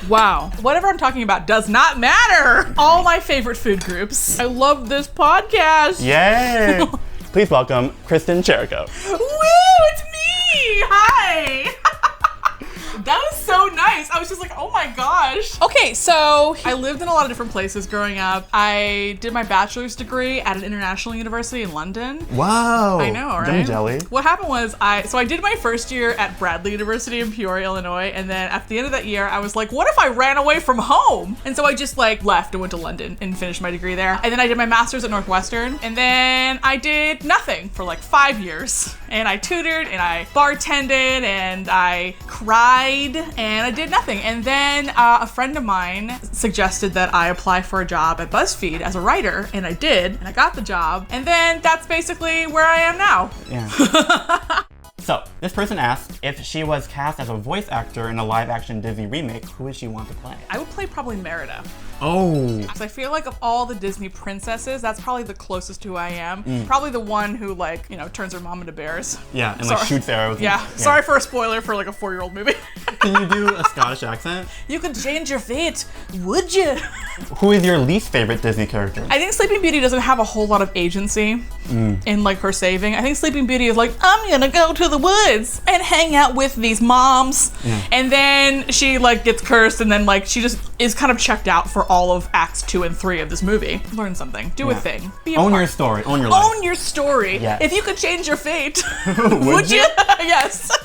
Wow. Whatever I'm talking about does not matter. All my favorite food groups. I love this podcast. Yay! Please welcome Kristin Chirico. Woo, it's me! Hi! That was so nice. I was just like, oh my gosh. Okay, so I lived in a lot of different places growing up. I did my bachelor's degree at an international university in London. Wow. I know, right? I'm jelly. What happened was I did my first year at Bradley University in Peoria, Illinois, and then at the end of that year, I was like, what if I ran away from home? And so I just like left and went to London and finished my degree there. And then I did my master's at Northwestern, and then I did nothing for like 5 years. And I tutored, and I bartended, and I cried, and I did nothing. And then a friend of mine suggested that I apply for a job at BuzzFeed as a writer, and I did, and I got the job. And then that's basically where I am now. Yeah. So, this person asked if she was cast as a voice actor in a live-action Disney remake, who would she want to play? I would play probably Merida. Oh. Because I feel like of all the Disney princesses, that's probably the closest to who I am. Probably the one who like, you know, turns her mom into bears. Yeah, and like shoots arrows. Yeah. Sorry for a spoiler for like a 4-year-old movie. Can you do a Scottish accent? You could change your fate, would you? Who is your least favorite Disney character? I think Sleeping Beauty doesn't have a whole lot of agency in like her saving. I think Sleeping Beauty is like, I'm gonna go to the woods and hang out with these moms. And then she like gets cursed, and then like she just is kind of checked out for all of acts 2 and 3 of this movie. Learn something, do a thing, be a Own part. your story, own your life. Own your story. Yes. If you could change your fate, Would you? Yes.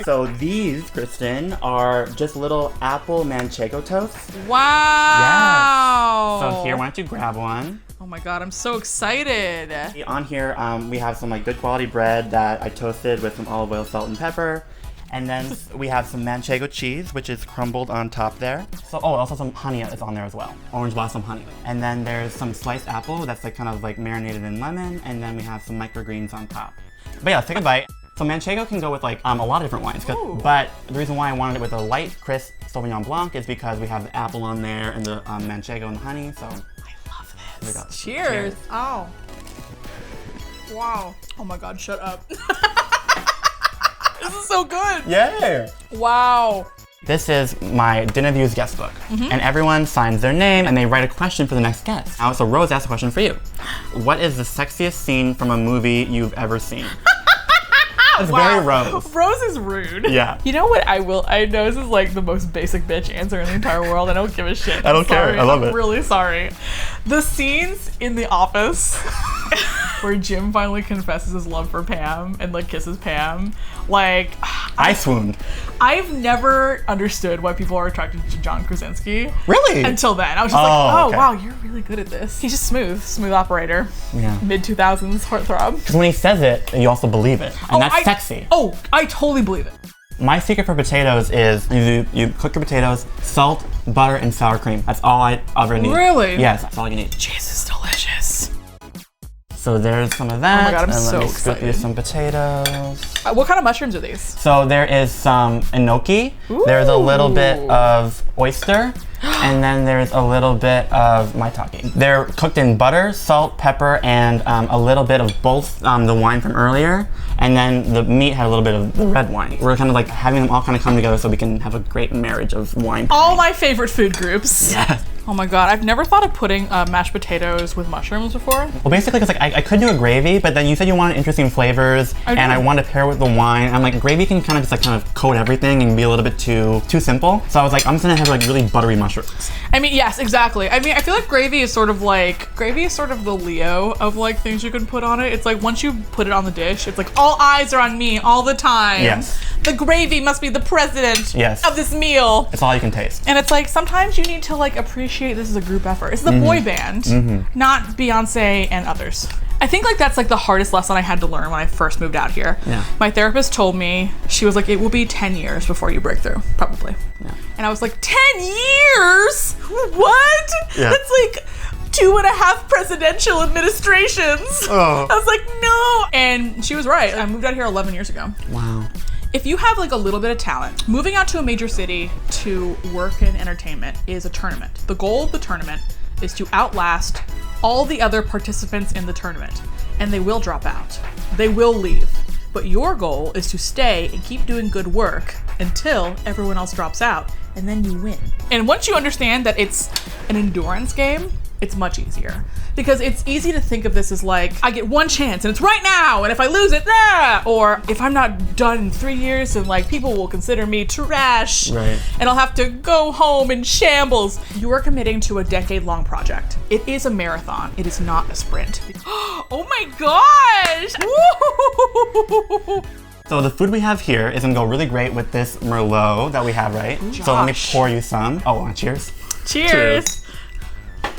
So these, Kristin, are just little apple Manchego toasts. Wow. Yes. So here, why don't you grab one? Oh my God, I'm so excited. On here, we have some like good quality bread that I toasted with some olive oil, salt, and pepper. And then we have some Manchego cheese, which is crumbled on top there. So, also some honey is on there as well. Orange blossom honey. And then there's some sliced apple that's like kind of like marinated in lemon. And then we have some microgreens on top. But yeah, let's take a bite. So Manchego can go with like a lot of different wines. But the reason why I wanted it with a light, crisp Sauvignon Blanc is because we have the apple on there and the Manchego and the honey. So I love this. Here we go. Cheers. Oh. Wow. Oh my God, shut up. This is so good. Yeah. Wow. This is my DinnerViews guest book. And everyone signs their name and they write a question for the next guest. Now, so Rose asked a question for you. What is the sexiest scene from a movie you've ever seen? It's very Rose. Rose is rude. Yeah. You know what I know this is like the most basic bitch answer in the entire world. I don't give a shit. I don't care. I love it. I'm really sorry. The scenes in The Office where Jim finally confesses his love for Pam and like kisses Pam, like I swooned. I've never understood why people are attracted to John Krasinski. Really? Until then. I was just like, okay. Wow, you're really good at this. He's just smooth operator. Yeah. Mid-2000s heartthrob. Because when he says it, you also believe it. And that's sexy. Oh, I totally believe it. My secret for potatoes is you cook your potatoes, salt, butter, and sour cream. That's all I ever need. Really? Yes, that's all you need. Cheese is delicious. So there's some of that. Oh my God, I'm and so let me scoop you excited. some potatoes. What kind of mushrooms are these? So there is some enoki. There's a little bit of oyster. And then there's a little bit of maitake. They're cooked in butter, salt, pepper, and a little bit of both the wine from earlier. And then the meat had a little bit of the red wine. We're kind of like having them all kind of come together so we can have a great marriage of wine. All my favorite food groups. Yes. Oh my God, I've never thought of putting mashed potatoes with mushrooms before. Well, basically, because like I could do a gravy, but then you said you wanted interesting flavors, and I wanted to pair with the wine. I'm like, gravy can kind of just like kind of coat everything and be a little bit too simple. So I was like, I'm just gonna have like really buttery mushrooms. I mean, yes, exactly. I mean, I feel like gravy is sort of the Leo of like things you can put on it. It's like once you put it on the dish, it's like all eyes are on me all the time. Yes. The gravy must be the president of this meal. It's all you can taste. And it's like sometimes you need to like appreciate this is a group effort. It's the boy band, not Beyonce and others. I think like that's like the hardest lesson I had to learn when I first moved out here. Yeah. My therapist told me, she was like, it will be 10 years before you break through, probably. Yeah. And I was like, 10 years? What? Yeah. That's like 2.5 presidential administrations. Oh. I was like, no. And she was right. I moved out here 11 years ago. Wow. If you have like a little bit of talent, moving out to a major city to work in entertainment is a tournament. The goal of the tournament is to outlast all the other participants in the tournament, and they will drop out. They will leave. But your goal is to stay and keep doing good work until everyone else drops out, and then you win. And once you understand that it's an endurance game, it's much easier. Because it's easy to think of this as like, I get one chance and it's right now, and if I lose it, or if I'm not done in 3 years, then like people will consider me trash, Right. and I'll have to go home in shambles. You are committing to a decade-long project. It is a marathon. It is not a sprint. Oh my gosh! Woo! So the food we have here is gonna go really great with this Merlot that we have, right? So let me Josh. pour you some. Oh, cheers. Cheers!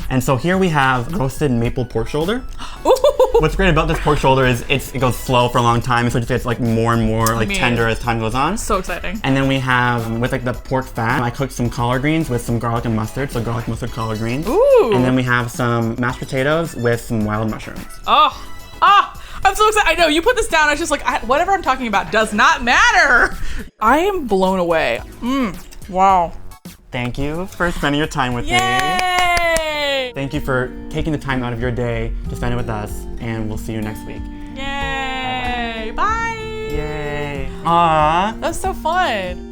And so here we have roasted maple pork shoulder. Ooh. What's great about this pork shoulder is it goes slow for a long time, so it just gets like more and more like tender as time goes on. So exciting. And then we have, with like the pork fat, I cooked some collard greens with some garlic and mustard, so garlic, mustard, collard greens. Ooh. And then we have some mashed potatoes with some wild mushrooms. I'm so excited. I know, you put this down, I was just like, whatever I'm talking about does not matter. I am blown away. Wow. Thank you for spending your time with me. Yay! Thank you for taking the time out of your day to spend it with us, and we'll see you next week. Yay! Bye! Yay. Aww. That was so fun.